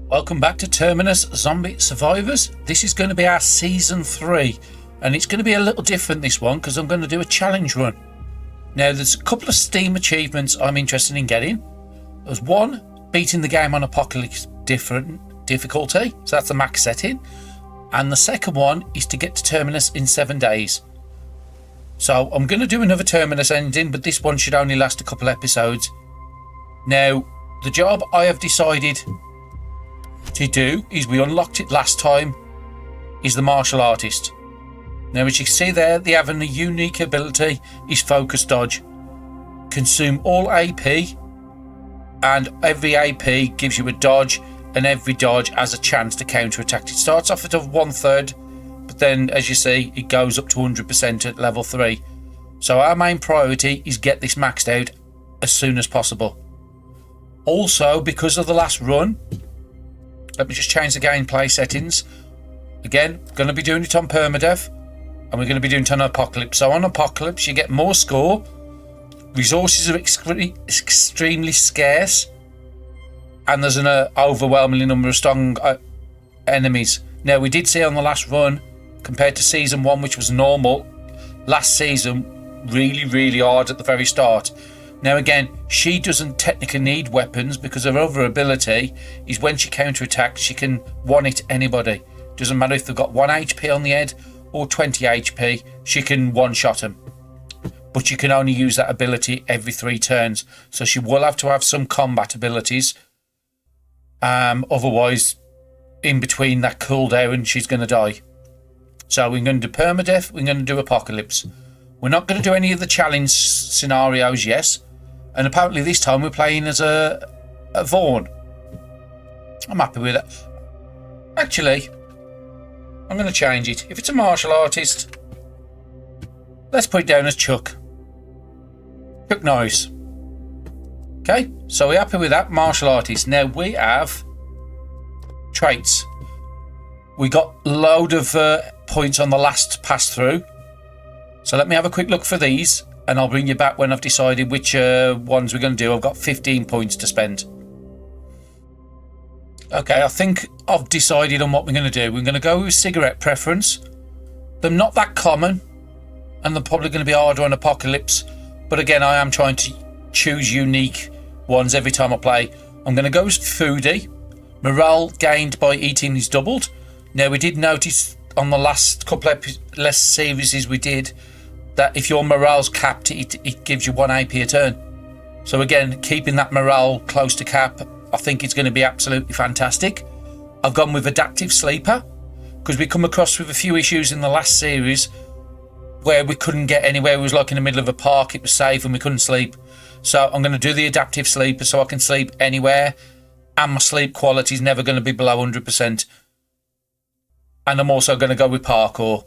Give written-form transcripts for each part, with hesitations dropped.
Welcome back to Terminus Zombie Survivors. This is going to be our Season 3, and it's going to be a little different this one because I'm going to do a challenge run. Now, there's a couple of Steam achievements I'm interested in getting. There's one, beating the game on Apocalypse difficulty, so that's the max setting. And the second one is to get to Terminus in 7 days. So I'm going to do another Terminus ending, but this one should only last a couple episodes. Now, the job I have decided to do is, we unlocked it last time, is the martial artist. Now, as you can see there, they have a unique ability, is focus dodge. Consume all AP, and every AP gives you a dodge, and every dodge has a chance to counter attack. It starts off at a 1/3, but then as you see, it goes up to 100% at level 3. So our main priority is get this maxed out as soon as possible. Also, because of the last run, let me just change the gameplay settings. Again, going to be doing it on Permadeath, and we're going to be doing it on Apocalypse. So on Apocalypse, you get more score. Resources are extremely scarce, and there's an overwhelming number of strong enemies. Now, we did see on the last run, compared to Season 1, which was normal, last season, really hard at the very start. Now again, she doesn't technically need weapons because her other ability is when she counterattacks, she can one-hit anybody. Doesn't matter if they've got 1 HP on the head or 20 HP, she can one-shot them. But you can only use that ability every 3 turns. So she will have to have some combat abilities. Otherwise, in between that cooldown, she's going to die. So we're going to do Permadeath, we're going to do Apocalypse. We're not going to do any of the challenge scenarios, yes. And apparently this time we're playing as a Vaughn. I'm happy with that. Actually, I'm going to change it. If it's a martial artist, let's put it down as Chuck. Chuck Norris. Okay, so we're happy with that, martial artist. Now we have traits. We got a load of points on the last pass through. So let me have a quick look for these, and I'll bring you back when I've decided which ones we're going to do. I've got 15 points to spend. Okay, I think I've decided on what we're going to do. We're going to go with cigarette preference. They're not that common, and they're probably going to be harder on Apocalypse. But again, I am trying to choose unique ones every time I play. I'm going to go with foodie. Morale gained by eating is doubled. Now, we did notice on the last couple of less series we did that if your morale's capped, it gives you 1 AP a turn. So again, keeping that morale close to cap, I think it's going to be absolutely fantastic. I've gone with adaptive sleeper because we come across with a few issues in the last series where we couldn't get anywhere. It was like in the middle of a park, it was safe and we couldn't sleep. So I'm going to do the adaptive sleeper so I can sleep anywhere, and my sleep quality is never going to be below 100%. And I'm also going to go with parkour.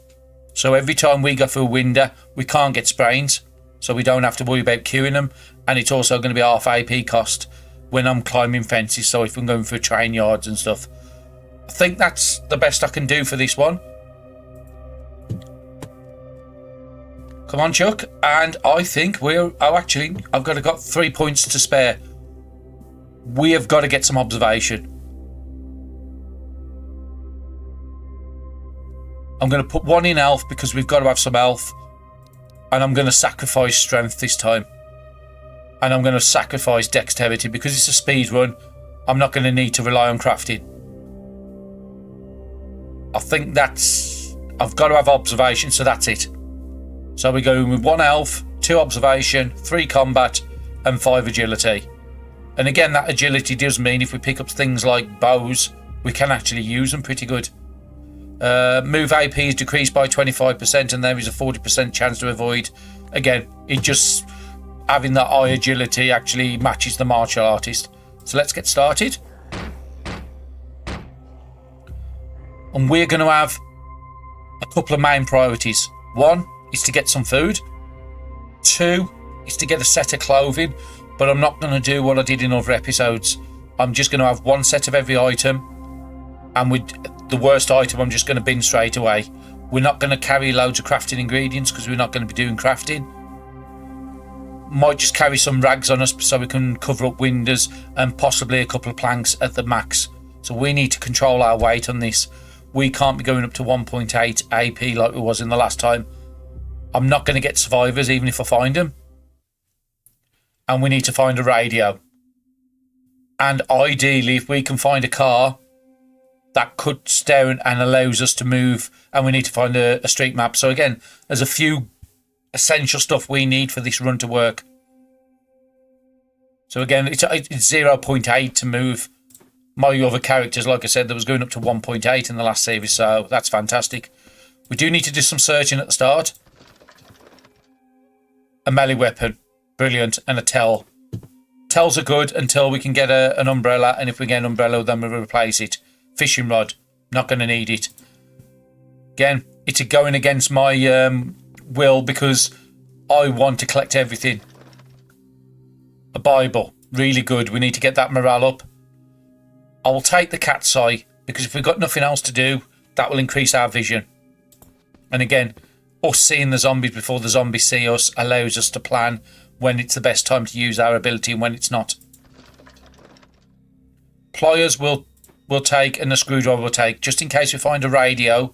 So every time we go through a window, we can't get sprains, so we don't have to worry about queuing them. And it's also going to be half AP cost when I'm climbing fences, so if I'm going through train yards and stuff. I think that's the best I can do for this one. Come on, Chuck. And I think I've got 3 points to spare. We have got to get some observation. I'm going to put 1 in health because we've got to have some health. And I'm going to sacrifice strength this time. And I'm going to sacrifice dexterity because it's a speed run. I'm not going to need to rely on crafting. I think I've got to have observation, so that's it. So we're going with 1 health, 2 observation, 3 combat, and 5 agility. And again, that agility does mean if we pick up things like bows, we can actually use them pretty good. Move AP is decreased by 25%, and there is a 40% chance to avoid. Again, it just having that high agility actually matches the martial artist. So let's get started. And we're going to have a couple of main priorities. 1 is to get some food. 2 is to get a set of clothing, but I'm not going to do what I did in other episodes. I'm just going to have 1 set of every item, and with the worst item I'm just going to bin straight away. We're not going to carry loads of crafting ingredients because we're not going to be doing crafting. Might just carry some rags on us so we can cover up windows, and possibly a couple of planks at the max. So we need to control our weight on this. We can't be going up to 1.8 AP like we was in the last time. I'm not going to get survivors even if I find them. And we need to find a radio. And ideally, if we can find a car that cuts down and allows us to move, and we need to find a street map. So again, there's a few essential stuff we need for this run to work. So again, it's 0.8 to move. My other characters, like I said, there was going up to 1.8 in the last series, so that's fantastic. We do need to do some searching at the start. A melee weapon, brilliant, and a tell. Tells are good until we can get an umbrella, and if we get an umbrella, then we replace it. Fishing rod, not going to need it. Again, it's going against my will because I want to collect everything. A Bible, really good. We need to get that morale up. I will take the cat's eye because if we've got nothing else to do, that will increase our vision. And again, us seeing the zombies before the zombies see us allows us to plan when it's the best time to use our ability and when it's not. Pliers will take and a screwdriver will take just in case we find a radio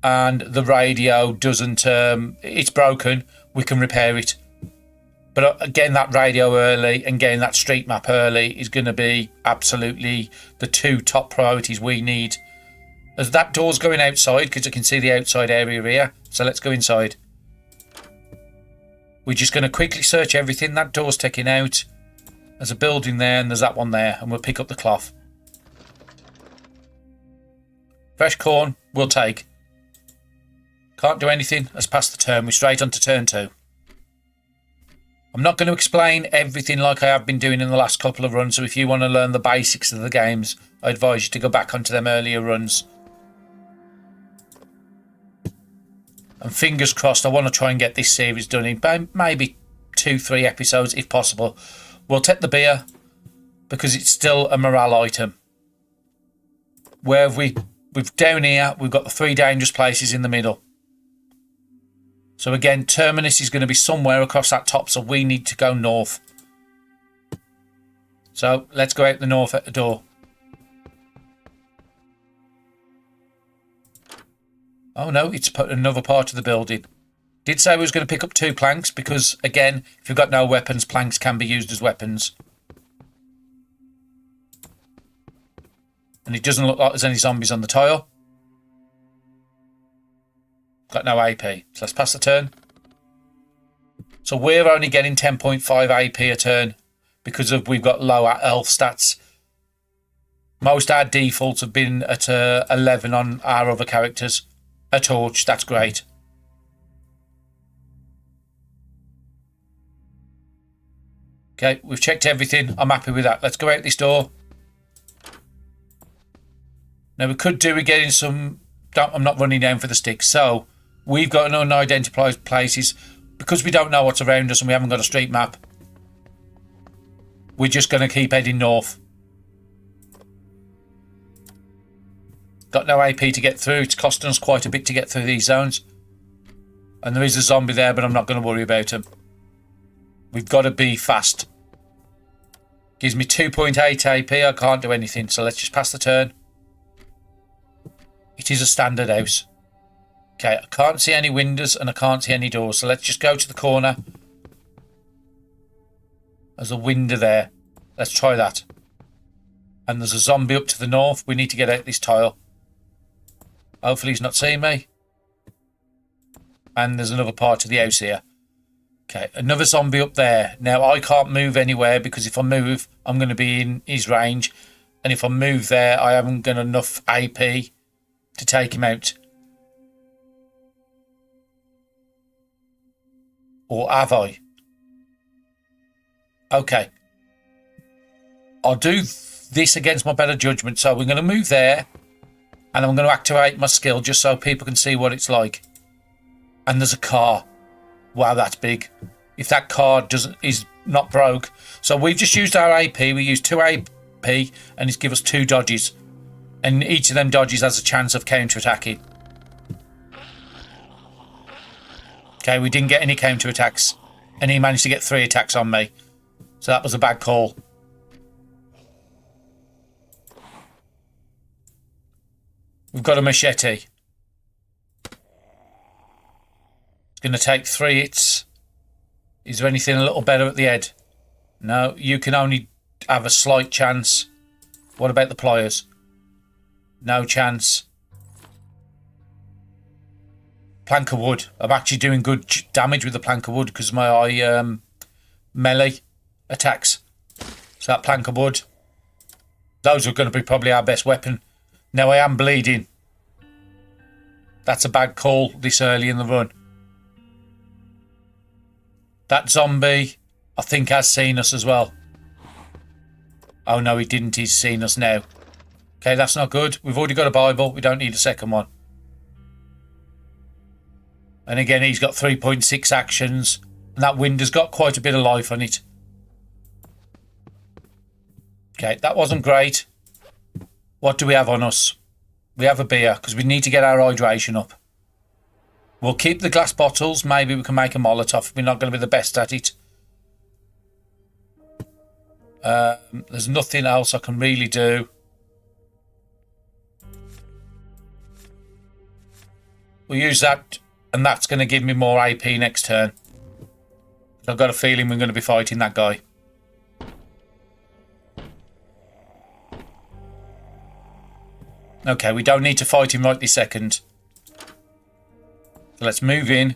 and the radio doesn't, it's broken, we can repair it. But again, that radio early and getting that street map early is going to be absolutely the two top priorities we need. As that door's going outside, because I can see the outside area here. So let's go inside. We're just going to quickly search everything. That door's taken out. There's a building there and there's that one there. And we'll pick up the cloth. Fresh corn, we'll take. Can't do anything. Let's pass the turn. We're straight on to turn 2. I'm not going to explain everything like I have been doing in the last couple of runs, so if you want to learn the basics of the games, I advise you to go back onto them earlier runs. And fingers crossed, I want to try and get this series done in maybe 2-3 episodes if possible. We'll take the beer because it's still a morale item. Where we've down here, we've got the 3 dangerous places in the middle. So again, Terminus is going to be somewhere across that top, so we need to go north. So let's go out the north at the door. Oh no, it's another part of the building. Did say we was going to pick up 2 planks because, again, if you've got no weapons, planks can be used as weapons. And it doesn't look like there's any zombies on the tile. Got no AP, so let's pass the turn. So we're only getting 10.5 AP a turn because we've got low health stats. Most our defaults have been at 11 on our other characters. A torch, that's great. Okay, we've checked everything. I'm happy with that. Let's go out this door. Now we could do with getting some... I'm not running down for the sticks, so... We've got an unidentified places because we don't know what's around us and we haven't got a street map. We're just going to keep heading north. Got no AP to get through. It's costing us quite a bit to get through these zones. And there is a zombie there, but I'm not going to worry about him. We've got to be fast. Gives me 2.8 AP. I can't do anything, so let's just pass the turn. It is a standard house. Okay, I can't see any windows and I can't see any doors. So let's just go to the corner. There's a window there. Let's try that. And there's a zombie up to the north. We need to get out this tile. Hopefully he's not seeing me. And there's another part of the house here. Okay, another zombie up there. Now, I can't move anywhere because if I move, I'm going to be in his range. And if I move there, I haven't got enough AP to take him out. Or have I? Okay. I'll do this against my better judgment. So we're going to move there. And I'm going to activate my skill just so people can see what it's like. And there's a car. Wow, that's big. If that car is not broke. So we've just used our AP. We used 2 AP and it's give us 2 dodges. And each of them dodges has a chance of counter-attacking. Okay, we didn't get any counter-attacks. And he managed to get 3 attacks on me. So that was a bad call. We've got a machete. It's going to take 3 hits. Is there anything a little better at the head? No, you can only have a slight chance. What about the pliers? No chance. Plank of wood. I'm actually doing good damage with the plank of wood because my melee attacks. So that plank of wood. Those are going to be probably our best weapon. Now I am bleeding. That's a bad call this early in the run. That zombie, I think, has seen us as well. Oh no, he didn't. He's seen us now. Okay, that's not good. We've already got a Bible. We don't need a second one. And again, he's got 3.6 actions. And that wind has got quite a bit of life on it. Okay, that wasn't great. What do we have on us? We have a beer because we need to get our hydration up. We'll keep the glass bottles. Maybe we can make a Molotov. We're not going to be the best at it. There's nothing else I can really do. We'll use that, and that's going to give me more AP next turn. I've got a feeling we're going to be fighting that guy. Okay, we don't need to fight him right this second. So let's move in.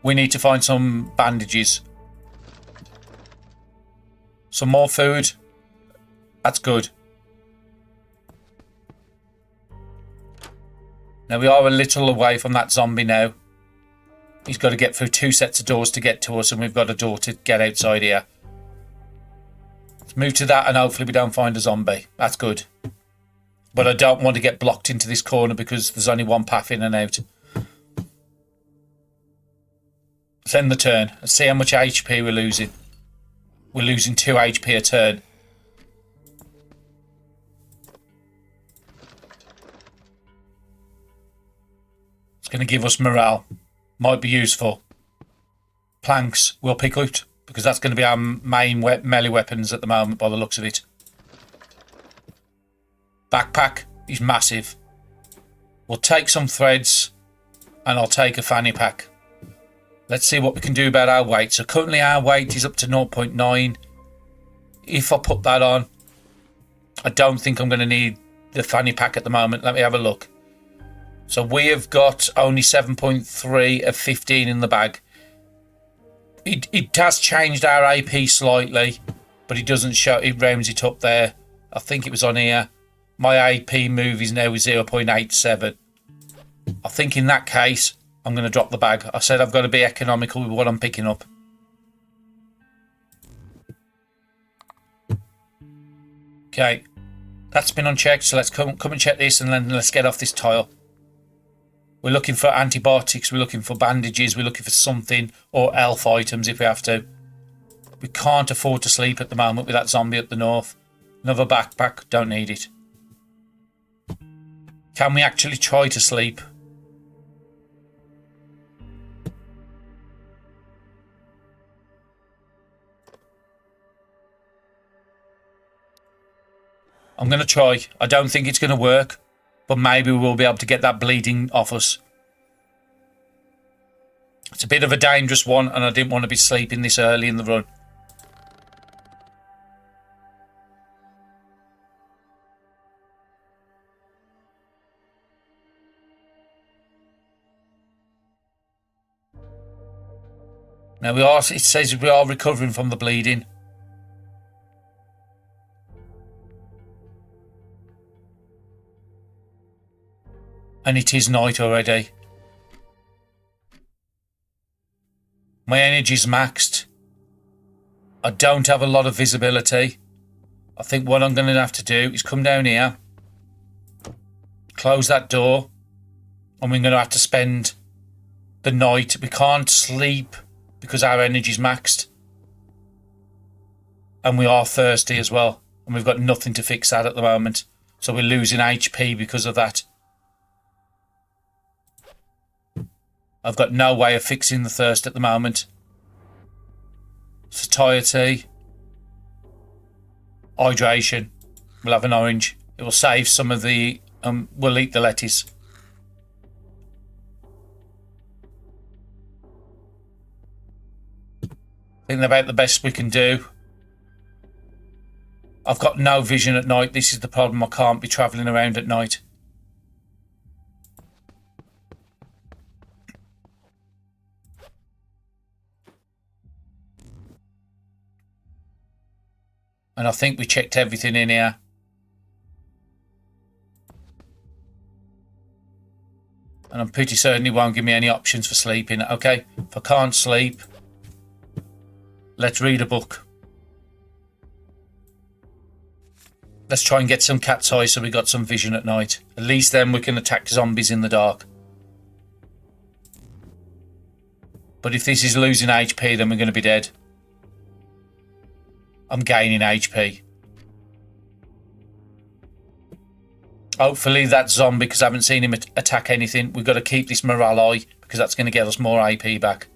We need to find some bandages. Some more food. That's good. Now we are a little away from that zombie now. He's got to get through 2 sets of doors to get to us, and we've got a door to get outside here. Let's move to that, and hopefully we don't find a zombie. That's good. But I don't want to get blocked into this corner because there's only one path in and out. Let's end the turn. Let's see how much HP we're losing. We're losing 2 HP a turn. It's going to give us morale. Might be useful. Planks we'll pick out because that's going to be our main melee weapons at the moment by the looks of it. Backpack is massive. We'll take some threads and I'll take a fanny pack. Let's see what we can do about our weight. So currently our weight is up to 0.9. If I put that on, I don't think I'm going to need the fanny pack at the moment. Let me have a look. So we have got only 7.3 of 15 in the bag. It has changed our AP slightly, but it doesn't show. It rounds it up there. I think it was on here. My AP move is now 0.87. I think in that case, I'm going to drop the bag. I said I've got to be economical with what I'm picking up. Okay, that's been unchecked, so let's come and check this and then let's get off this tile. We're looking for antibiotics, we're looking for bandages, we're looking for something, or elf items if we have to. We can't afford to sleep at the moment with that zombie at the north. Another backpack, don't need it. Can we actually try to sleep? I'm going to try. I don't think it's going to work, but maybe we'll be able to get that bleeding off us. It's a bit of a dangerous one, and I didn't want to be sleeping this early in the run. Now it says we are recovering from the bleeding. And it is night already. My energy's maxed. I don't have a lot of visibility. I think what I'm going to have to do is come down here, close that door, and we're going to have to spend the night. We can't sleep because our energy's maxed. And we are thirsty as well. And we've got nothing to fix that at the moment. So we're losing HP because of that. I've got no way of fixing the thirst at the moment. Satiety. Hydration. We'll have an orange. It will save some of the we'll eat the lettuce. I think about the best we can do. I've got no vision at night. This is the problem. I can't be travelling around at night. And I think we checked everything in here. And I'm pretty certain it won't give me any options for sleeping. Okay, if I can't sleep, let's read a book. Let's try and get some cat's eye so we got some vision at night. At least then we can attack zombies in the dark. But if this is losing HP, then we're going to be dead. I'm gaining HP. Hopefully that zombie, because I haven't seen him attack anything. We've got to keep this morale eye because that's going to get us more AP back.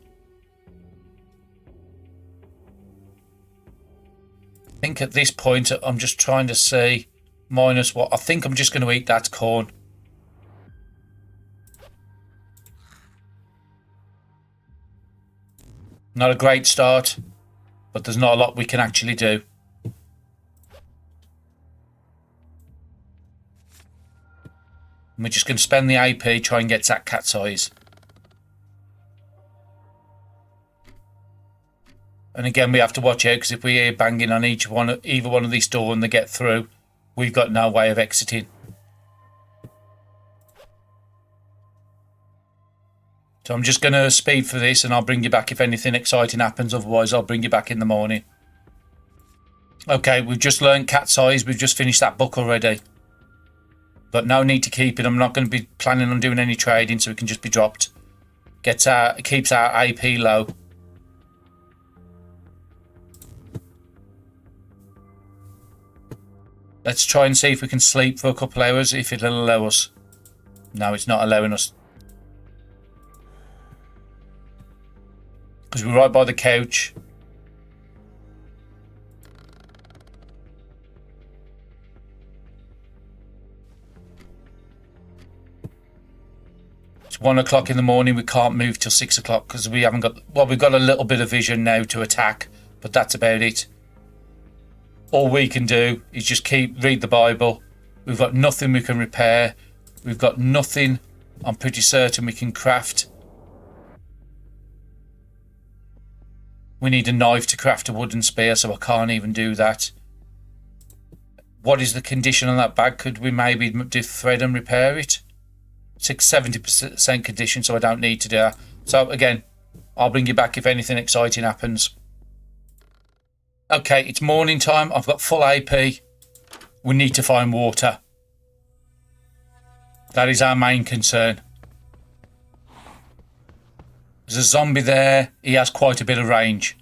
I think at this point I'm just trying to see minus what. I think I'm just going to eat that corn. Not a great start, but there's not a lot we can actually do. And we're just going to spend the AP, try and get that cat's eyes. And again, we have to watch out because if we hear banging on either one of these doors and they get through, we've got no way of exiting. So I'm just going to speed for this and I'll bring you back if anything exciting happens. Otherwise, I'll bring you back in the morning. Okay, we've just learned cat's eyes. We've just finished that book already. But no need to keep it. I'm not going to be planning on doing any trading, so it can just be dropped. It keeps our AP low. Let's try and see if we can sleep for a couple hours, if it'll allow us. No, it's not allowing us. Because we're right by the couch. It's 1 o'clock in the morning. We can't move till 6 o'clock because we haven't got... Well, we've got a little bit of vision now to attack, but that's about it. All we can do is just read the Bible. We've got nothing we can repair. We've got nothing I'm pretty certain we can craft. We need a knife to craft a wooden spear, so I can't even do that. What is the condition on that bag? Could we maybe do thread and repair it? 70% condition, so I don't need to do that. So again, I'll bring you back if anything exciting happens. Okay, it's morning time. I've got full AP. We need to find water. That is our main concern. There's a zombie there. He has quite a bit of range.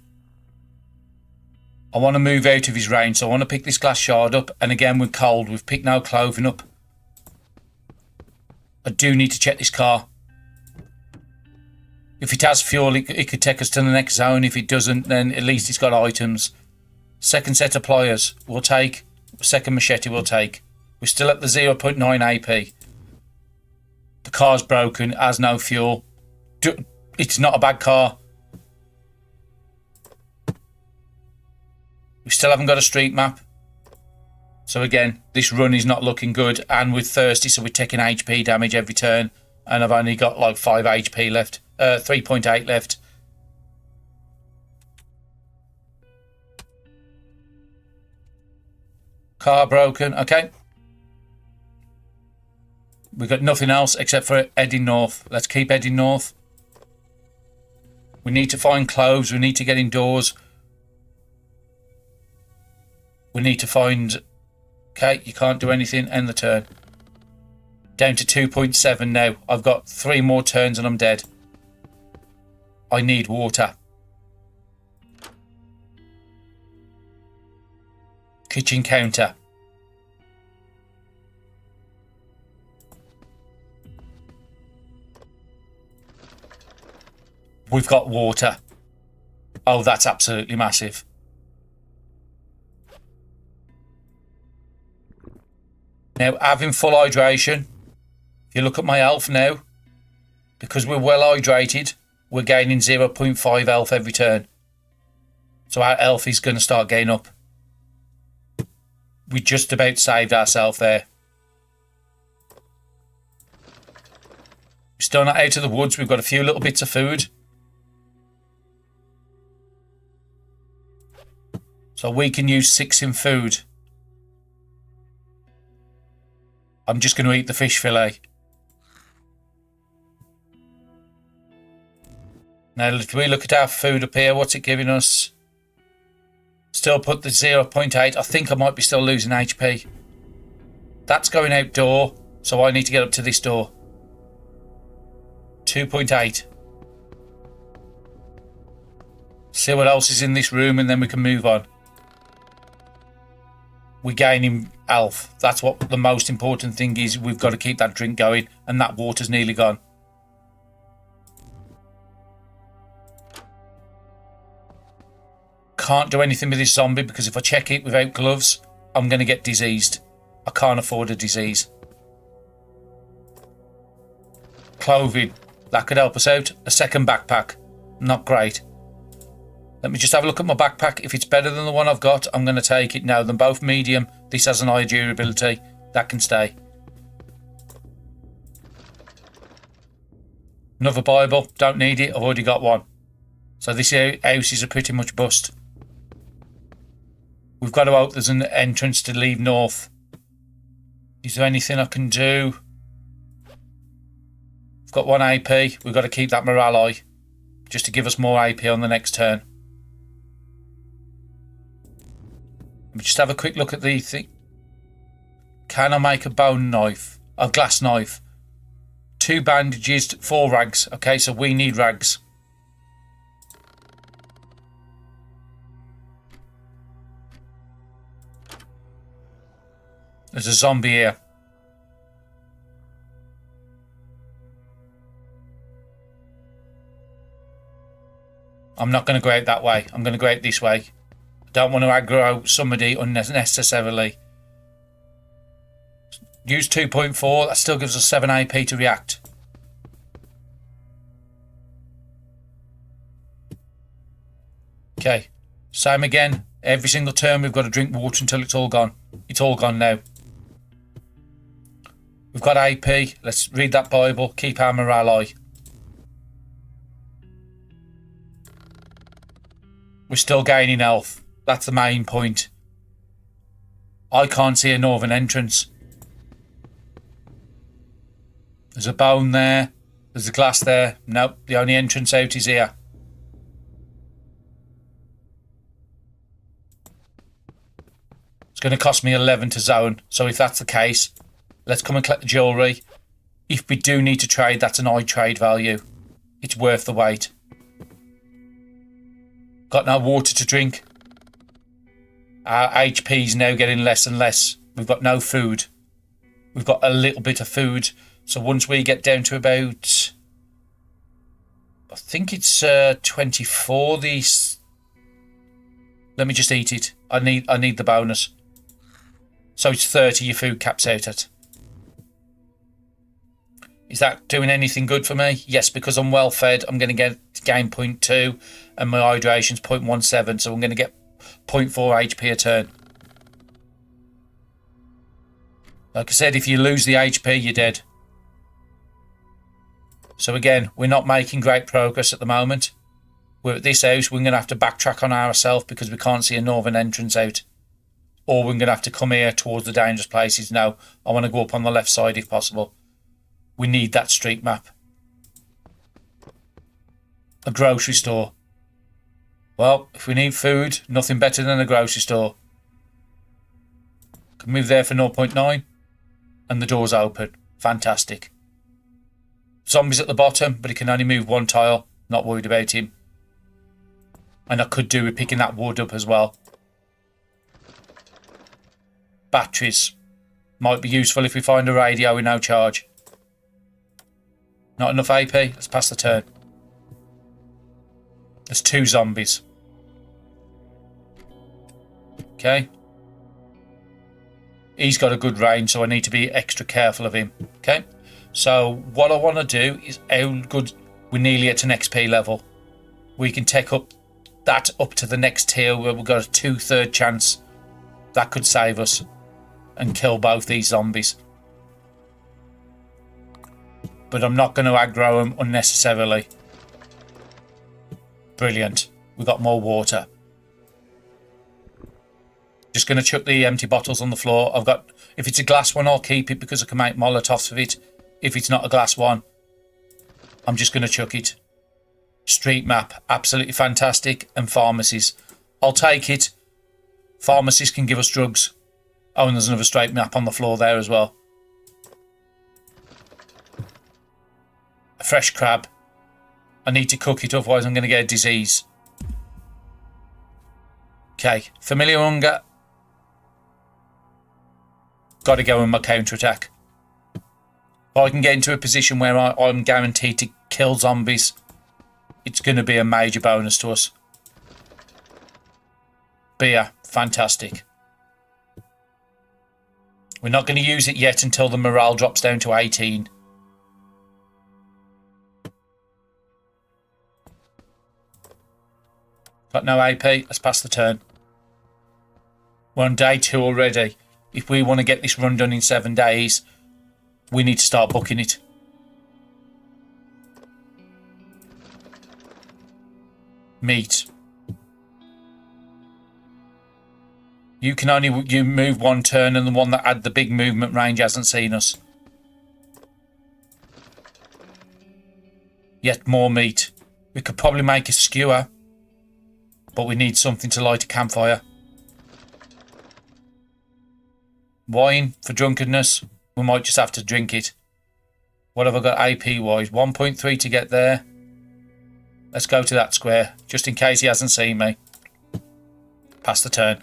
I want to move out of his range, so I want to pick this glass shard up. And again, we're cold. We've picked no clothing up. I do need to check this car. If it has fuel, it could take us to the next zone. If it doesn't, then at least it's got items. Second set of pliers we'll take. Second machete we'll take. We're still at the 0.9 AP. The car's broken, has no fuel. It's not a bad car. We still haven't got a street map. So again, this run is not looking good. And we're thirsty, so we're taking HP damage every turn. And I've only got like 5 HP left. 3.8 left. Car broken, okay. We've got nothing else except for heading north. Let's keep heading north. We need to find clothes. We need to get indoors. We need to find... Okay, you can't do anything. End the turn. Down to 2.7 now. I've got 3 more turns and I'm dead. I need water. Kitchen counter. We've got water. Oh, that's absolutely massive. Now, having full hydration, if you look at my health now, because we're well hydrated, we're gaining 0.5 health every turn. So our health is going to start getting up. We just about saved ourselves there. We're still not out of the woods. We've got a few little bits of food. So we can use 6 in food. I'm just going to eat the fish fillet. Now, if we look at our food up here, what's it giving us? Still put the 0.8. I think I might be still losing HP. That's going outdoor, so I need to get up to this door. 2.8. See what else is in this room and then we can move on. We're gaining health. That's what the most important thing is. We've got to keep that drink going, and that water's nearly gone. Can't do anything with this zombie because if I check it without gloves, I'm going to get diseased. I can't afford a disease. Clothing. That could help us out. A second backpack. Not great. Let me just have a look at my backpack. If it's better than the one I've got, I'm going to take it now. They're both medium. This has an high durability. That can stay. Another Bible. Don't need it. I've already got one. So this house is a pretty much bust. We've got to hope there's an entrance to leave north. Is there anything I can do? I've got 1 AP. We've got to keep that morale high. Just to give us more AP on the next turn. Let me just have a quick look at the thing. Can I make a bone knife? A glass knife. 2 bandages, 4 rags. Okay, so we need rags. There's a zombie here. I'm not going to go out that way. I'm going to go out this way. Don't want to aggro somebody unnecessarily. Use 2.4. That still gives us 7 AP to react. Okay. Same again. Every single turn we've got to drink water until it's all gone. It's all gone now. We've got AP. Let's read that Bible. Keep our morale high. We're still gaining health. That's the main point. I can't see a northern entrance. There's a bone there. There's a glass there. Nope, the only entrance out is here. It's going to cost me 11 to zone. So if that's the case, let's come and collect the jewellery. If we do need to trade, that's an high trade value. It's worth the wait. Got no water to drink. Our HP's now getting less and less. We've got no food. We've got a little bit of food. So once we get down to about... I think it's 24. These. Let me just eat it. I need the bonus. So it's 30 your food caps out at. Is that doing anything good for me? Yes, because I'm well fed. I'm going to gain 0.2 and my hydration's 0.17. So I'm going to get 0.4 HP a turn. Like I said, if you lose the HP, you're dead. So again, we're not making great progress at the moment. We're at this house. We're going to have to backtrack on ourselves because we can't see a northern entrance out. Or we're going to have to come here towards the dangerous places. No, I want to go up on the left side if possible. We need that street map. A grocery store. Well, if we need food, nothing better than a grocery store. Can move there for 0.9. And the door's open. Fantastic. Zombies at the bottom, but he can only move 1 tile. Not worried about him. And I could do with picking that wood up as well. Batteries. Might be useful if we find a radio with no charge. Not enough AP. Let's pass the turn. There's 2 zombies. Okay. He's got a good range, so I need to be extra careful of him. Okay, so what I want to do is how good we're nearly at an XP level. We can take up that up to the next tier where we've got a 2/3 chance. That could save us and kill both these zombies. But I'm not going to aggro them unnecessarily. Brilliant. We've got more water. Just going to chuck the empty bottles on the floor. I've got, if it's a glass one, I'll keep it because I can make Molotovs with it. If it's not a glass one, I'm just going to chuck it. Street map, absolutely fantastic. And pharmacies. I'll take it. Pharmacies can give us drugs. Oh, and there's another street map on the floor there as well. A fresh crab. I need to cook it, otherwise I'm going to get a disease. Okay, familiar hunger. Got to go in my counter-attack. If I can get into a position where I'm guaranteed to kill zombies, it's going to be a major bonus to us. Beer, fantastic. We're not going to use it yet until the morale drops down to 18. Got no AP, let's pass the turn. We're on day 2 already. If we want to get this run done in 7 days, we need to start booking it. Meat. You can only move one turn, and the one that had the big movement range hasn't seen us. Yet more meat. We could probably make a skewer, but we need something to light a campfire. Wine for drunkenness. We might just have to drink it. What have I got AP wise? 1.3 to get there. Let's go to that square, just in case he hasn't seen me. Pass the turn.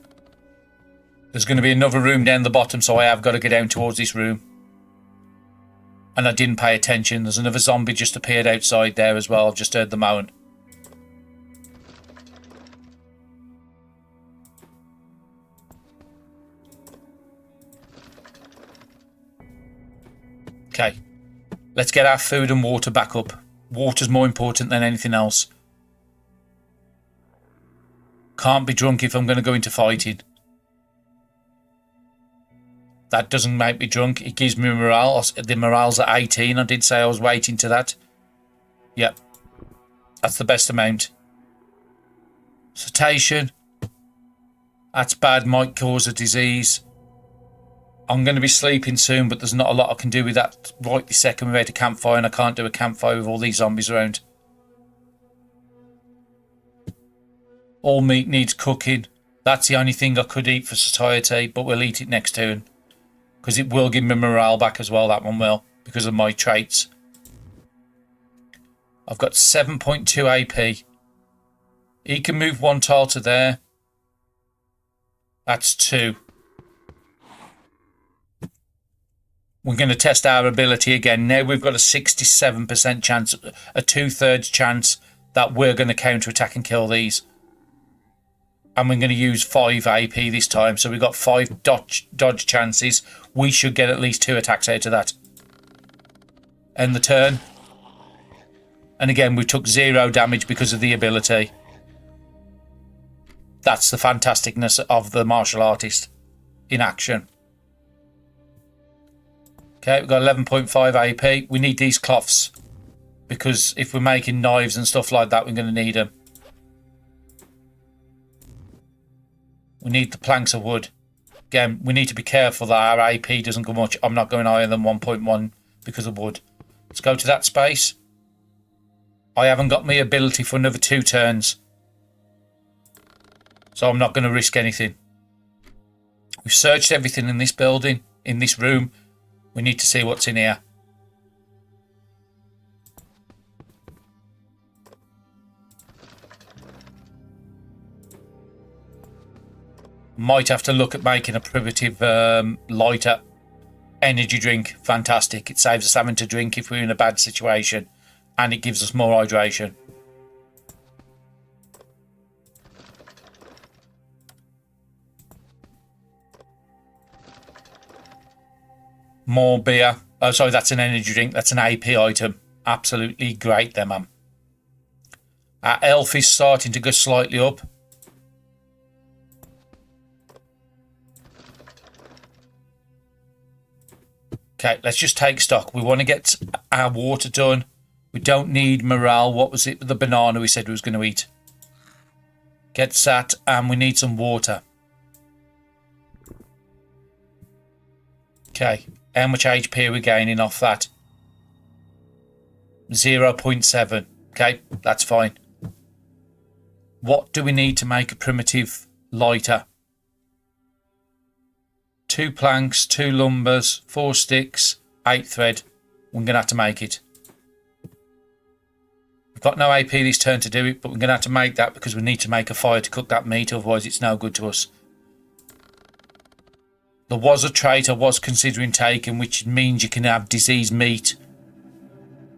There's going to be another room down the bottom, so I have got to go down towards this room. And I didn't pay attention. There's another zombie just appeared outside there as well. I've just heard the moan. Okay, let's get our food and water back up. Water's more important than anything else. Can't be drunk if I'm going to go into fighting. That doesn't make me drunk. It gives me morale. The morale's at 18. I did say I was waiting to that. Yep. That's the best amount. Cetacean. That's bad. Might cause a disease. I'm going to be sleeping soon, but there's not a lot I can do with that right this second without a campfire, and I can't do a campfire with all these zombies around. All meat needs cooking. That's the only thing I could eat for satiety, but we'll eat it next turn. Because it will give me morale back as well, that one will, because of my traits. I've got 7.2 AP. He can move one tile to there. That's 2. We're going to test our ability again. Now we've got a 67% chance, a 2/3 chance that we're going to counter-attack and kill these. And we're going to use 5 AP this time. So we've got 5 dodge chances. We should get at least 2 attacks out of that. End the turn. And again, we took 0 damage because of the ability. That's the fantasticness of the martial artist in action. Okay, we've got 11.5 AP. We need these cloths, because if we're making knives and stuff like that, we're going to need them. We need the planks of wood. Again, we need to be careful that our AP doesn't go much. I'm not going higher than 1.1 because of wood. Let's go to that space. I haven't got my ability for another 2 turns, so I'm not going to risk anything. We've searched everything in this building, in this room. We need to see what's in here. Might have to look at making a primitive lighter energy drink. Fantastic. It saves us having to drink if we're in a bad situation, and it gives us more hydration. More beer. Oh, sorry, that's an energy drink. That's an AP item. Absolutely great there, man. Our health is starting to go slightly up. Okay, let's just take stock. We want to get our water done. We don't need morale. What was it? The banana we said we was going to eat. Get that, and we need some water. Okay, how much HP are we gaining off that? 0.7. Okay, that's fine. What do we need to make a primitive lighter? 2 planks, 2 lumbers, 4 sticks, 8 thread. We're going to have to make it. We've got no AP this turn to do it, but we're going to have to make that because we need to make a fire to cook that meat, otherwise it's no good to us. There was a trait I was considering taking, which means you can have diseased meat.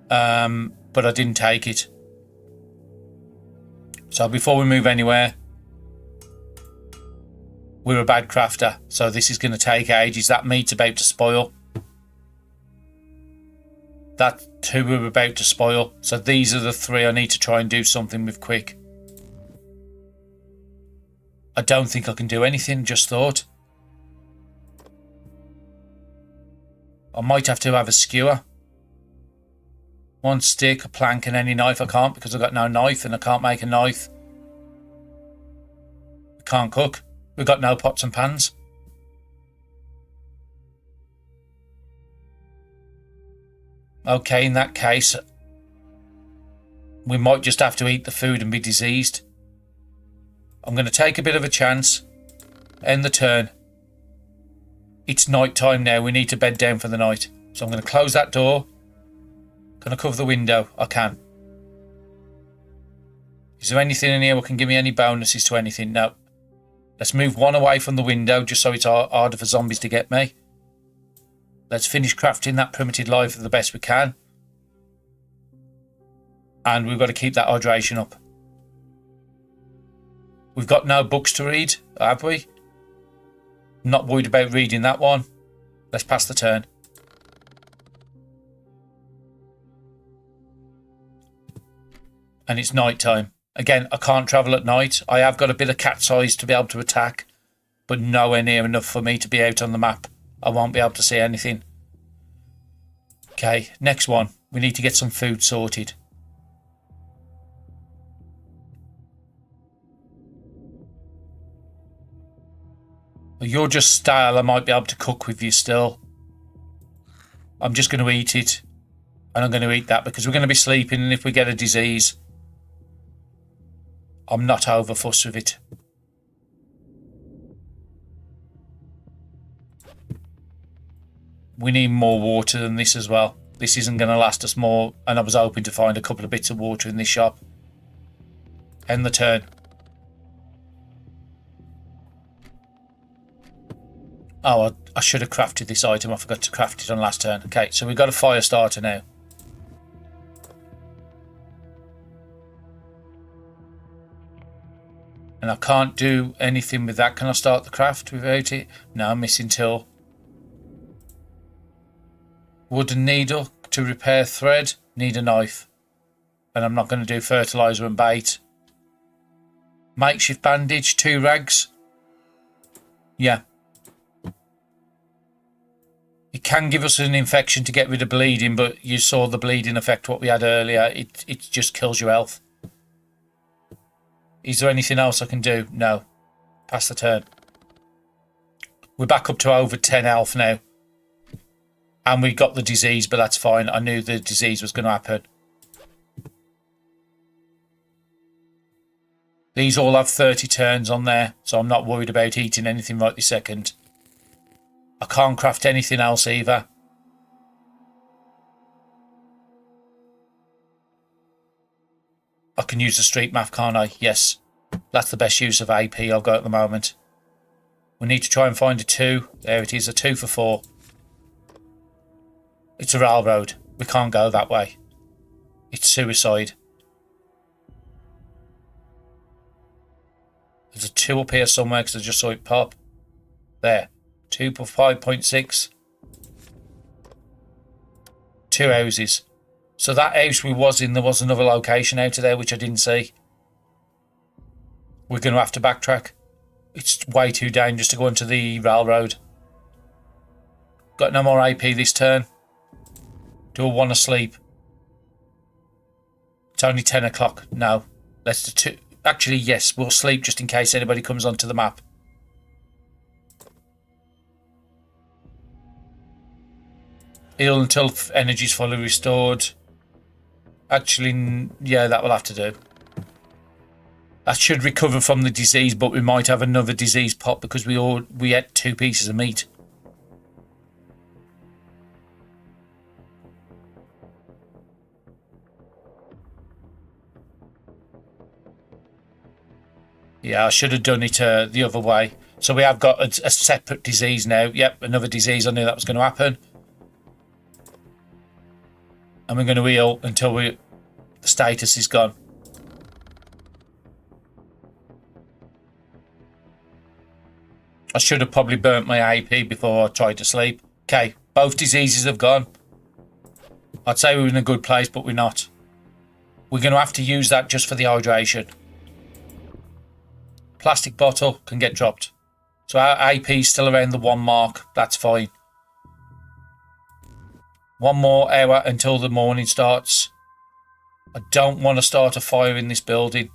But I didn't take it. So before we move anywhere, we're a bad crafter, so this is going to take ages. That meat's about to spoil. That too we're about to spoil. So these are the 3 I need to try and do something with quick. I don't think I can do anything, just thought. I might have to have a skewer. 1 stick, a plank and any knife. I can't because I've got no knife and I can't make a knife. I can't cook. We've got no pots and pans. Okay, in that case, we might just have to eat the food and be diseased. I'm going to take a bit of a chance. End the turn. It's night time now. We need to bed down for the night. So I'm going to close that door. Can I cover the window? I can. Is there anything in here that can give me any bonuses to anything? No. Let's move 1 away from the window just so it's harder for zombies to get me. Let's finish crafting that primitive life the best we can. And we've got to keep that hydration up. We've got no books to read, have we? Not worried about reading that one. Let's pass the turn. And it's night time. Again, I can't travel at night. I have got a bit of cat size to be able to attack, but nowhere near enough for me to be out on the map. I won't be able to see anything. Okay, next one. We need to get some food sorted. You're just stale. I might be able to cook with you still. I'm just going to eat it. And I'm going to eat that because we're going to be sleeping, and if we get a disease, I'm not over fussed with it. We need more water than this as well. This isn't going to last us more, and I was hoping to find a couple of bits of water in this shop. End the turn. Oh, I should have crafted this item. I forgot to craft it on last turn. Okay, so we've got a fire starter now. And I can't do anything with that. Can I start the craft without it? No, I'm missing till. Wooden needle to repair thread. Need a knife. And I'm not going to do fertilizer and bait. Makeshift bandage, 2 rags. Yeah. It can give us an infection to get rid of bleeding, but you saw the bleeding effect what we had earlier. It just kills your health. Is there anything else I can do? No. Pass the turn. We're back up to over 10 health now. And we got the disease, but that's fine. I knew the disease was going to happen. These all have 30 turns on there, so I'm not worried about eating anything right this second. I can't craft anything else either. I can use the street map, can't I? Yes. That's the best use of AP I've got at the moment. We need to try and find a 2. There it is, a 2 for 4. It's a railroad. We can't go that way. It's suicide. There's a 2 up here somewhere because I just saw it pop. There. 2 for 5.6. 2 houses. So that house we was in, there was another location out of there which I didn't see. We're going to have to backtrack. It's way too dangerous to go into the railroad. Got no more AP this turn. Do I want to sleep? It's only 10 o'clock. No. Let's do 2. Actually, yes, we'll sleep just in case anybody comes onto the map. Heal until energy's fully restored. Actually, yeah, that will have to do. That should recover from the disease, but we might have another disease pop because we ate 2 pieces of meat. Yeah, I should have done it the other way. So we have got a separate disease now. Yep, another disease. I knew that was going to happen. And we're going to heal until the status is gone. I should have probably burnt my AP before I tried to sleep. Okay, both diseases have gone. I'd say we're in a good place, but we're not. We're going to have to use that just for the hydration. Plastic bottle can get dropped. So our AP is still around the 1 mark. That's fine. 1 more hour until the morning starts. I don't want to start a fire in this building.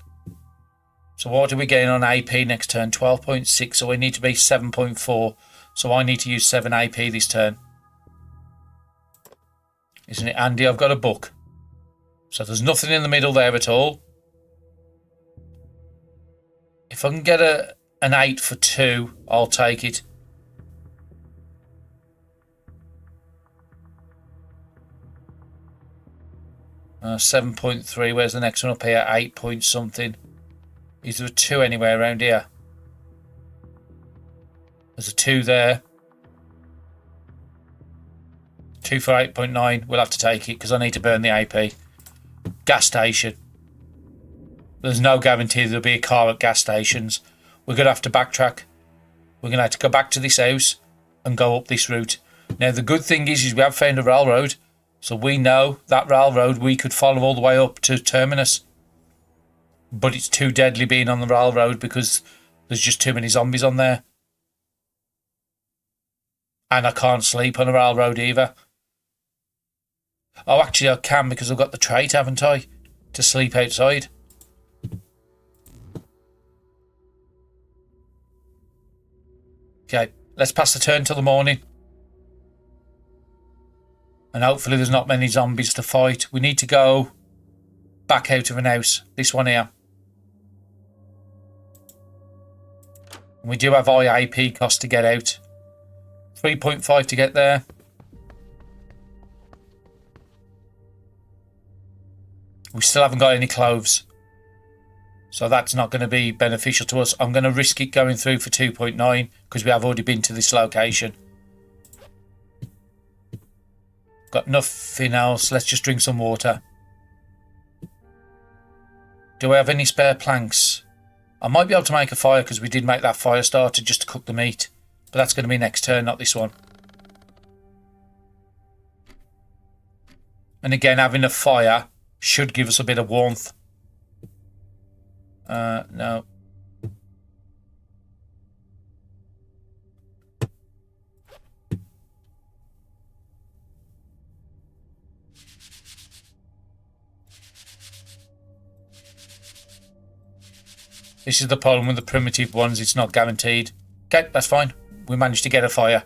So what are we getting on AP next turn? 12.6. So we need to be 7.4. So I need to use 7 AP this turn. Isn't it handy? I've got a book. So there's nothing in the middle there at all. If I can get an 8 for 2, I'll take it. Uh, 7.3. Where's the next one up here? 8 point something. Is there a 2 anywhere around here? There's a 2 there. 2 for 8.9. We'll have to take it because I need to burn the AP. Gas station. There's no guarantee there'll be a car at gas stations. We're going to have to backtrack. We're going to have to go back to this house and go up this route. Now, the good thing is we have found a railroad. So we know that railroad we could follow all the way up to Terminus. But it's too deadly being on the railroad because there's just too many zombies on there. And I can't sleep on a railroad either. Oh, actually I can because I've got the trait, haven't I? To sleep outside. Okay, let's pass the turn till the morning. And hopefully there's not many zombies to fight. We need to go back out of an house. This one here. And we do have high AP cost to get out. 3.5 to get there. We still haven't got any clothes. So that's not going to be beneficial to us. I'm going to risk it going through for 2.9 because we have already been to this location. Got nothing else. Let's just drink some water. Do I have any spare planks? I might be able to make a fire because we did make that fire starter just to cook the meat. But that's going to be next turn, not this one. And again, having a fire should give us a bit of warmth. No. This is the problem with the primitive ones. It's not guaranteed. Okay, that's fine. We managed to get a fire.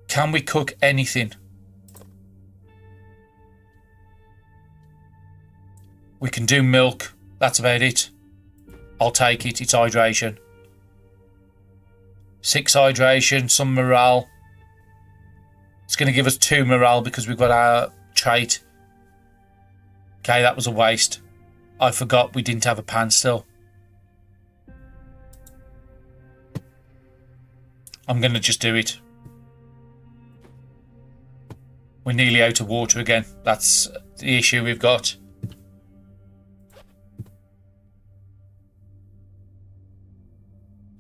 Can we cook anything? We can do milk. That's about it. I'll take it. It's hydration. 6 hydration, some morale. It's going to give us 2 morale because we've got our trait. Okay, that was a waste. I forgot we didn't have a pan still. I'm going to just do it. We're nearly out of water again. That's the issue we've got.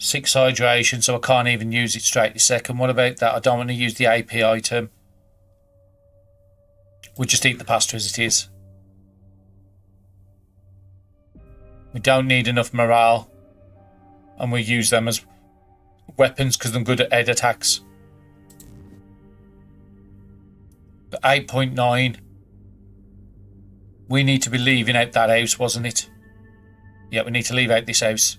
Six hydration, so I can't even use it straight this second. What about that? I don't want to use the AP item. We'll just eat the pasta as it is. We don't need enough morale. And we'll use them as weapons because they're good at head attacks. But 8.9. We need to be leaving out that house, wasn't it? Yeah, we need to leave out this house.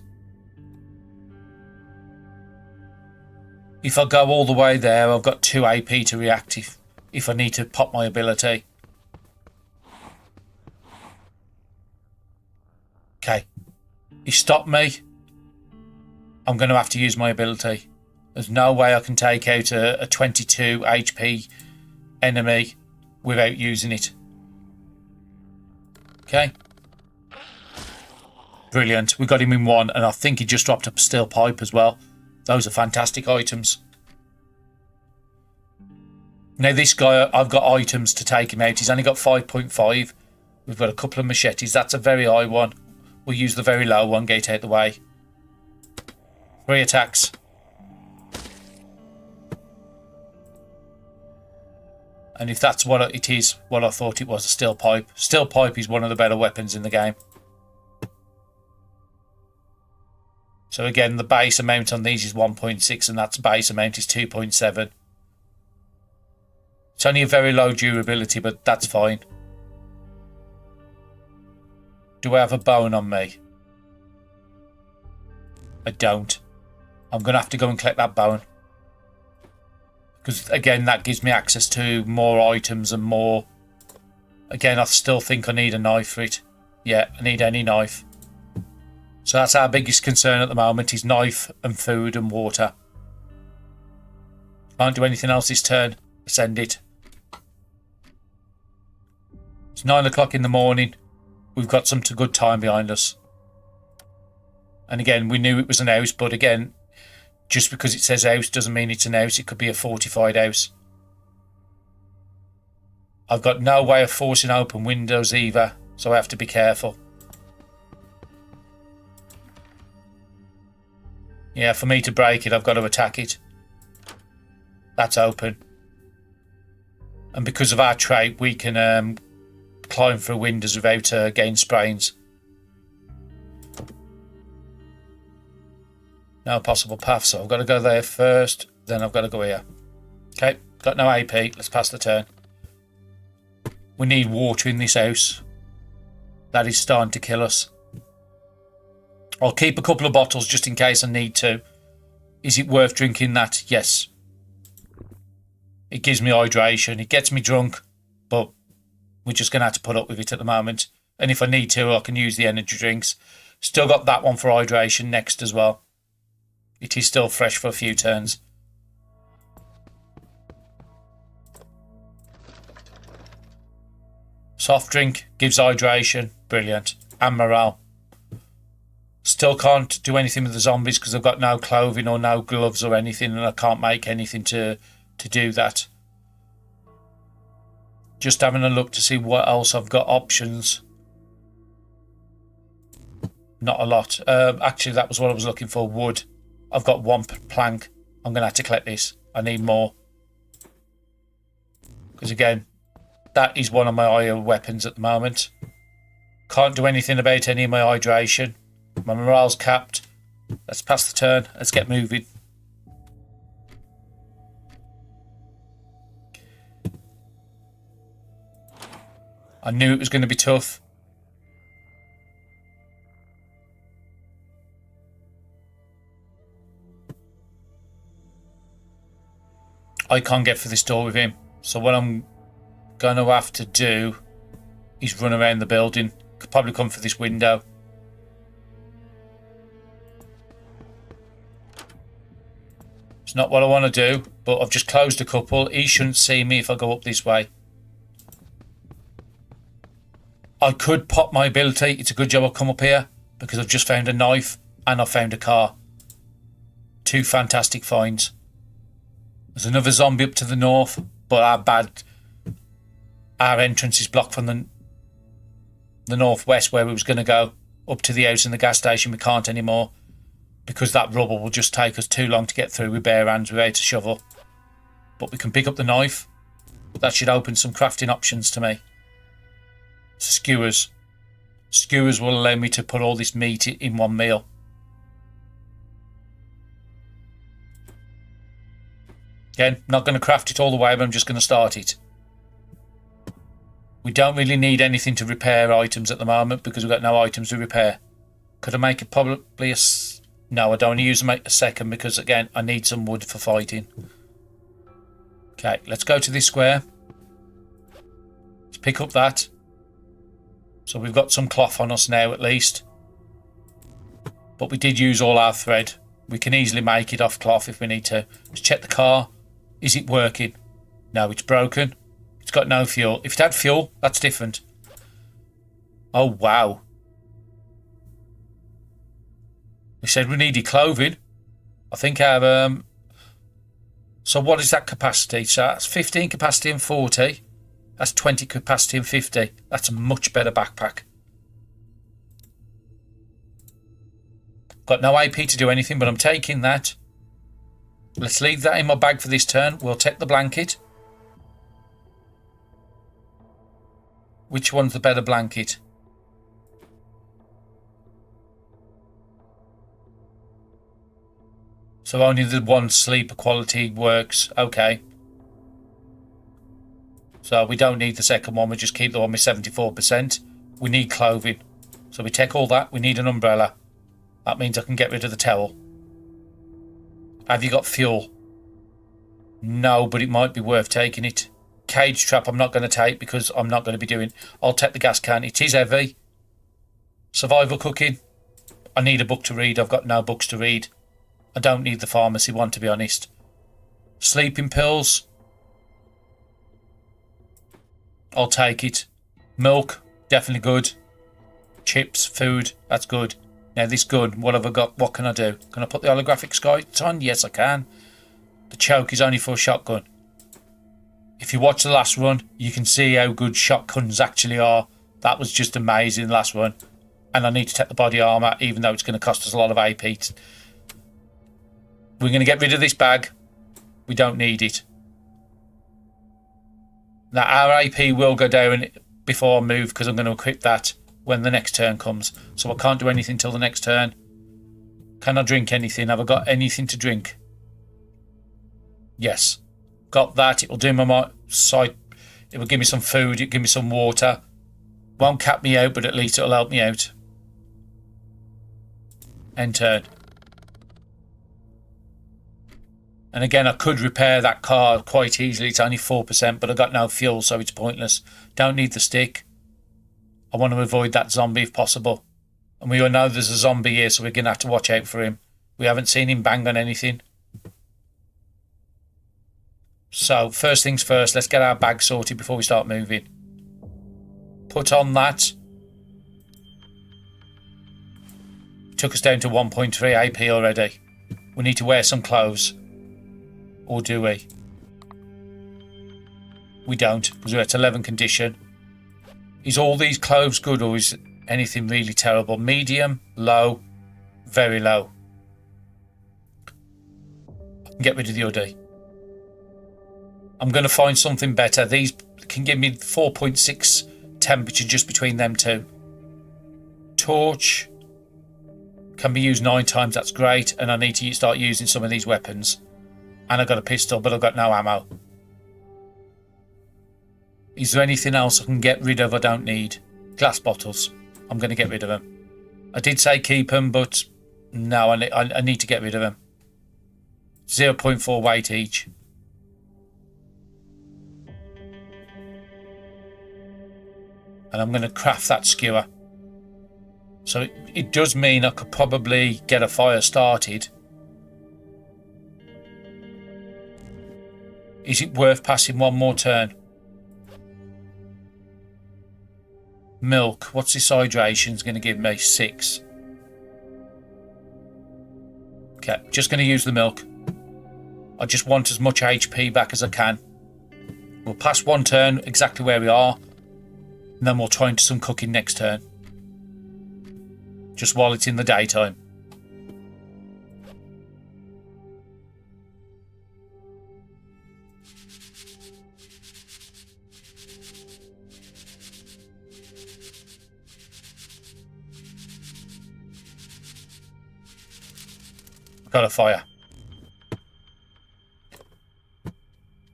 If I go all the way there, I've got 2 AP to react if I need to pop my ability. Okay. He stopped me. I'm going to have to use my ability. There's no way I can take out a 22 HP enemy without using it. Okay. Brilliant. We got him in 1, and I think he just dropped a steel pipe as well. Those are fantastic items. Now this guy, I've got items to take him out. He's only got 5.5. We've got a couple of machetes. That's a very high one. We'll use the very low one, get out the way. 3 attacks. And if that's what it is, what I thought it was, a steel pipe. Steel pipe is one of the better weapons in the game. So again, the base amount on these is 1.6 and that's base amount is 2.7. It's only a very low durability, but that's fine. Do I have a bone on me? I don't. I'm going to have to go and collect that bone. Because again, that gives me access to more items and more. Again, I still think I need a knife for it. Yeah, I need any knife. So that's our biggest concern at the moment, is knife and food and water. Can't do anything else this turn. Send it. It's 9 o'clock in the morning. We've got some good time behind us. And again, we knew it was an house, but again, just because it says house doesn't mean it's an house. It could be a fortified house. I've got no way of forcing open windows either, so I have to be careful. Yeah, for me to break it, I've got to attack it. That's open. And because of our trait, we can climb through windows without getting sprains. No possible path, so I've got to go there first, then I've got to go here. Okay, got no AP, let's pass the turn. We need water in this house. That is starting to kill us. I'll keep a couple of bottles just in case I need to. Is it worth drinking that? Yes. It gives me hydration. It gets me drunk, but we're just going to have to put up with it at the moment. And if I need to, I can use the energy drinks. Still got that one for hydration next as well. It is still fresh for a few turns. Soft drink gives hydration. Brilliant. And morale. Still can't do anything with the zombies because I've got no clothing or no gloves or anything, and I can't make anything to do that. Just having a look to see what else I've got options. Not a lot. Actually, that was what I was looking for. Wood. I've got 1 plank. I'm going to have to collect this. I need more. Because again, that is one of my higher weapons at the moment. Can't do anything about any of my hydration. My morale's capped. Let's pass the turn. Let's get moving. I knew it was going to be tough. I can't get through this door with him. So what I'm going to have to do is run around the building. Could probably come through this window. It's not what I want to do, but I've just closed a couple. He shouldn't see me if I go up this way. I could pop my ability. It's a good job I've come up here because I've just found a knife and I've found a car. 2 fantastic finds. There's another zombie up to the north, but our entrance is blocked from the northwest where we was going to go up to the house and the gas station. We can't anymore because that rubble will just take us too long to get through with bare hands without a shovel. But we can pick up the knife. that should open some crafting options to me. Skewers. Skewers will allow me to put all this meat in one meal. Again, not going to craft it all the way, but I'm just going to start it. We don't really need anything to repair items at the moment because we've got no items to repair. Could I make it probably a... No, I don't want to use a second because, again, I need some wood for fighting. Okay, let's go to this square. Let's pick up that. So we've got some cloth on us now at least. But we did use all our thread. We can easily make it off cloth if we need to. Let's check the car. Is it working? No, it's broken. It's got no fuel. If it had fuel, that's different. Oh, wow. They said we needed clothing. I think our... So what is that capacity? So that's 15 capacity and 40. That's 20 capacity and 50. That's a much better backpack. Got no AP to do anything, but I'm taking that. Let's leave that in my bag for this turn. We'll take the blanket. Which one's the better blanket? So only the one sleeper quality works. Okay. So we don't need the second one. We just keep the one with 74%. We need clothing. So we take all that. We need an umbrella. That means I can get rid of the towel. Have you got fuel? No, but it might be worth taking it. Cage trap I'm not going to take because I'm not going to be doing... I'll take the gas can. It is heavy. Survival cooking. I need a book to read. I've got no books to read. I don't need the pharmacy one, to be honest. Sleeping pills. I'll take it. Milk. Definitely good. Chips. Food. That's good. Now this gun. What have I got? What can I do? Can I put the holographic sights on? Yes, I can. The choke is only for a shotgun. If you watch the last run, you can see how good shotguns actually are. That was just amazing, the last one. And I need to take the body armour, even though it's going to cost us a lot of AP. We're going to get rid of this bag. We don't need it. Now, our AP will go down before I move because I'm going to equip that when the next turn comes. So I can't do anything till the next turn. Can I drink anything? Have I got anything to drink? Yes. Got that. It will do my sight. It will give me some food. It will give me some water. Won't cap me out, but at least it will help me out. End turn. And again, I could repair that car quite easily. It's only 4%, but I've got no fuel, so it's pointless. Don't need the stick. I want to avoid that zombie if possible. And we all know there's a zombie here, so we're going to have to watch out for him. We haven't seen him bang on anything. So, first things first, let's get our bag sorted before we start moving. Put on that. Took us down to 1.3 AP already. We need to wear some clothes. Or do we? We don't, because we're at 11 condition. Is all these clothes good, or is anything really terrible? Medium, low, very low. I can get rid of the hoodie. I'm going to find something better. These can give me 4.6 temperature just between them two. Torch can be used 9 times. That's great. And I need to start using some of these weapons. And I've got a pistol, but I've got no ammo. Is there anything else I can get rid of I don't need? Glass bottles. I'm going to get rid of them. I did say keep them, but no, I need to get rid of them. 0.4 weight each. And I'm going to craft that skewer. So it does mean I could probably get a fire started. Is it worth passing one more turn? Milk. What's this hydration's going to give me? 6. Okay, just going to use the milk. I just want as much HP back as I can. We'll pass one turn exactly where we are. And then we'll try and do some cooking next turn. Just while it's in the daytime. Got a fire.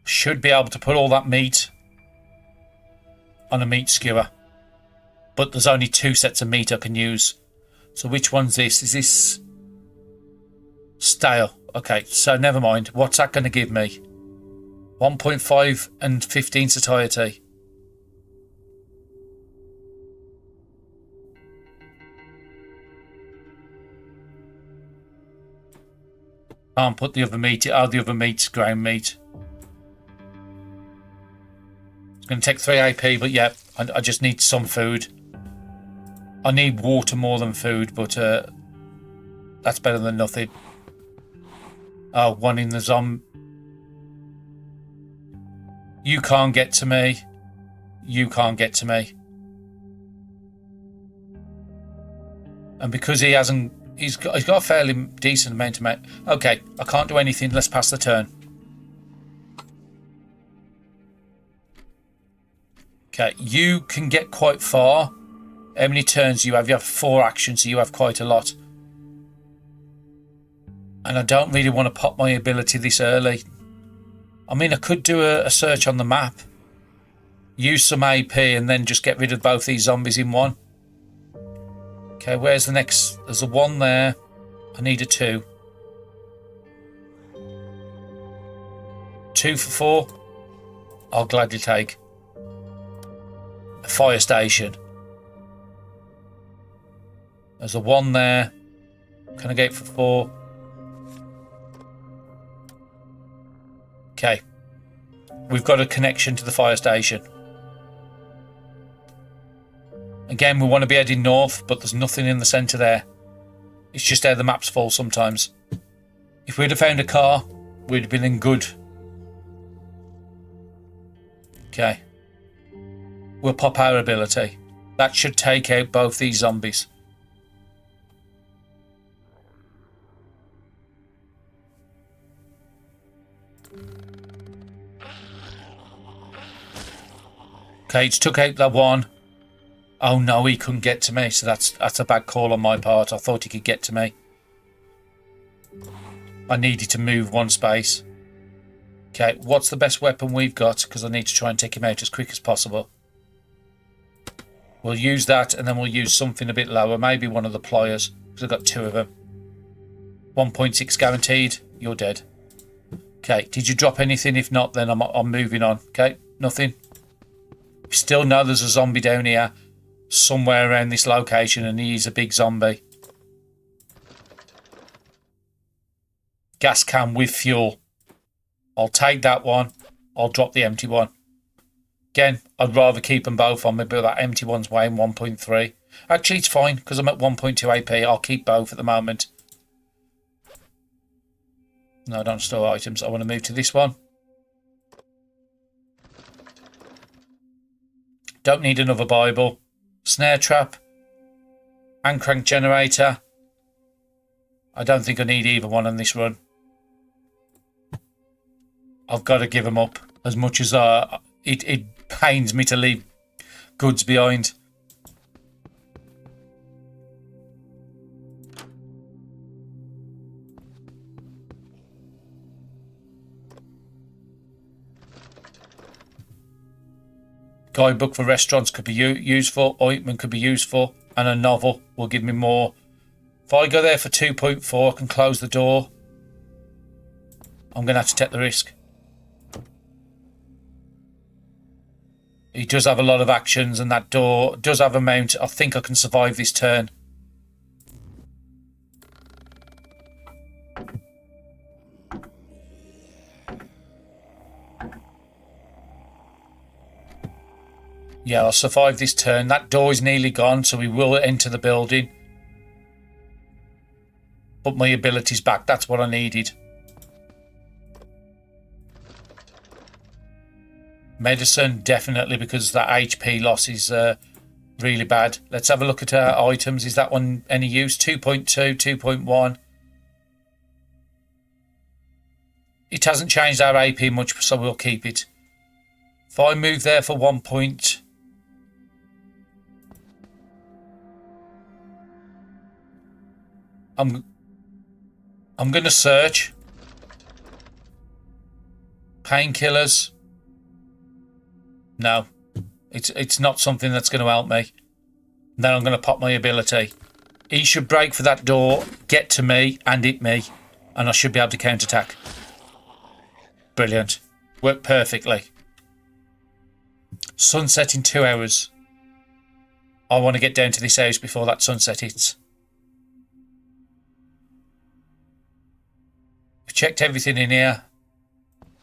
Should be able to put all that meat on a meat skewer. But there's only 2 sets of meat I can use. So which one's this? Is this stale? Okay, so never mind. What's that going to give me? 1.5 and 15 satiety. Can't put the other meat. Oh, the other meat's ground meat. It's going to take 3 AP, but yeah, I just need some food. I need water more than food, but that's better than nothing. Oh, one in the zombie. You can't get to me. You can't get to me. And because he hasn't, he's got a fairly decent amount of meat. Okay, I can't do anything. Let's pass the turn. Okay, you can get quite far. How many turns do you have? You have 4 actions, so you have quite a lot. And I don't really want to pop my ability this early. I mean, I could do a search on the map. Use some AP and then just get rid of both these zombies in one. Okay, where's the next? There's a 1 there. I need a 2. 2 for 4. I'll gladly take. A fire station. There's a 1 there. Can I get it for 4? Okay. We've got a connection to the fire station. Again, we want to be heading north, but there's nothing in the centre there. It's just how the maps fall sometimes. If we'd have found a car, we'd have been in good. Okay. We'll pop our ability. That should take out both these zombies. Okay, it's took out that 1. Oh no, he couldn't get to me, so that's a bad call on my part. I thought he could get to me. I needed to move 1 space. Okay, what's the best weapon we've got? Because I need to try and take him out as quick as possible. We'll use that, and then we'll use something a bit lower. Maybe one of the pliers, because I've got 2 of them. 1.6 guaranteed. You're dead. Okay, did you drop anything? If not, then I'm moving on. Okay, nothing. We still know there's a zombie down here. Somewhere around this location, and he's a big zombie. Gas can with fuel. I'll take that one. I'll drop the empty one. Again, I'd rather keep them both on me, but that empty one's weighing 1.3. Actually, it's fine, because I'm at 1.2 AP. I'll keep both at the moment. No, I don't store items. I want to move to this one. Don't need another Bible. Snare trap. And crank generator. I don't think I need either one on this run. I've got to give them up. As much as it pains me to leave goods behind. Guidebook for restaurants could be useful. Ointment could be useful. And a novel will give me more. If I go there for 2.4, I can close the door. I'm going to have to take the risk. He does have a lot of actions, and that door does have a mount. I think I can survive this turn. Yeah, I'll survive this turn. That door is nearly gone, so we will enter the building. But my ability's back. That's what I needed. Medicine, definitely, because that HP loss is really bad. Let's have a look at our items. Is that one any use? 2.2, 2.1. It hasn't changed our AP much, so we'll keep it. If I move there for 1 point... I'm going to search. Painkillers. No. It's not something that's going to help me. Then I'm going to pop my ability. He should break for that door, get to me, and hit me. And I should be able to counterattack. Brilliant. Worked perfectly. Sunset in 2 hours. I want to get down to this house before that sunset hits. We've checked everything in here.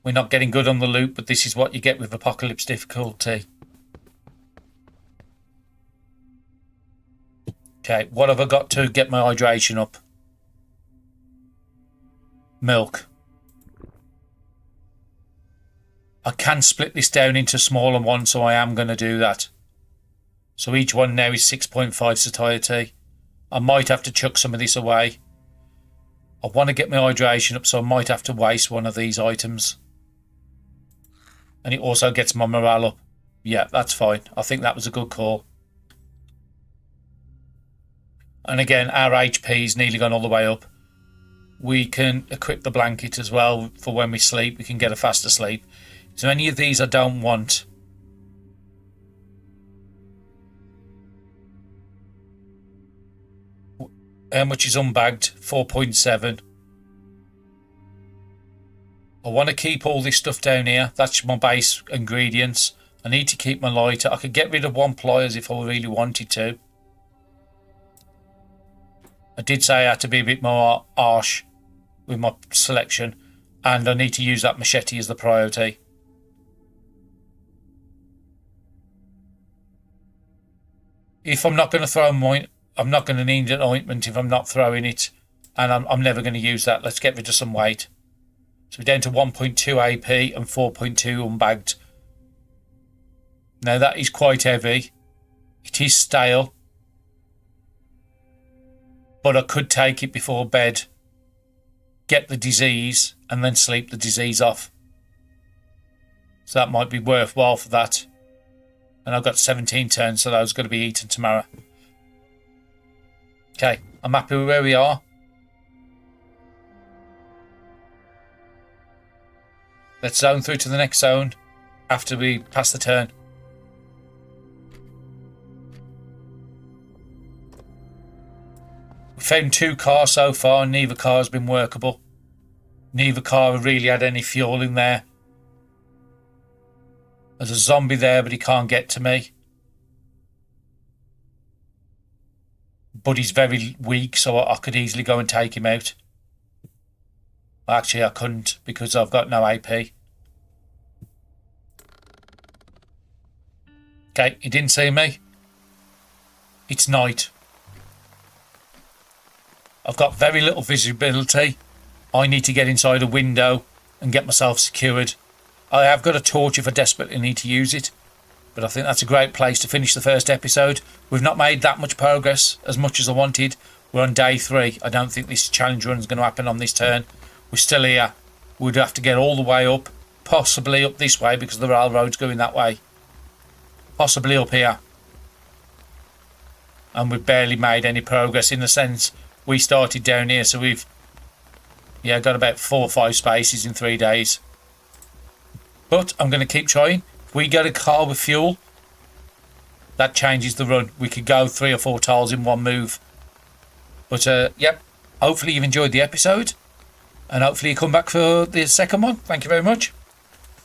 We're not getting good on the loot, but this is what you get with Apocalypse difficulty. Okay, what have I got to get my hydration up? Milk. I can split this down into smaller ones, so I am going to do that. So each one now is 6.5 satiety. I might have to chuck some of this away. I want to get my hydration up, so I might have to waste one of these items. And it also gets my morale up. Yeah, that's fine. I think that was a good call. And again, our HP is nearly gone all the way up. We can equip the blanket as well for when we sleep. We can get a faster sleep. So any of these I don't want. How much is unbagged? 4.7. I want to keep all this stuff down here. That's my base ingredients. I need to keep my lighter. I could get rid of one pliers if I really wanted to. I did say I had to be a bit more harsh with my selection. And I need to use that machete as the priority. If I'm not going to throw mine, I'm not going to need an ointment if I'm not throwing it. And I'm never going to use that. Let's get rid of some weight. So we're down to 1.2 AP and 4.2 unbagged. Now that is quite heavy. It is stale. But I could take it before bed. Get the disease and then sleep the disease off. So that might be worthwhile for that. And I've got 17 turns, so those are going to be eaten tomorrow. Okay, I'm happy with where we are. Let's zone through to the next zone after we pass the turn. We found 2 cars so far, and neither car has been workable. Neither car really had any fuel in there. There's a zombie there, but he can't get to me. But he's very weak, so I could easily go and take him out. Actually, I couldn't because I've got no AP. Okay, he didn't see me. It's night. I've got very little visibility. I need to get inside a window and get myself secured. I have got a torch if I desperately need to use it. But I think that's a great place to finish the first episode. We've not made that much progress, as much as I wanted. We're on day 3. I don't think this challenge run is going to happen on this turn. We're still here. We'd have to get all the way up. Possibly up this way because the railroad's going that way. Possibly up here. And we've barely made any progress in the sense we started down here. So we've got about 4 or 5 spaces in 3 days. But I'm going to keep trying. If we get a car with fuel, that changes the run. We could go 3 or 4 tiles in one move. But, yep, hopefully you've enjoyed the episode. And hopefully you come back for the second one. Thank you very much.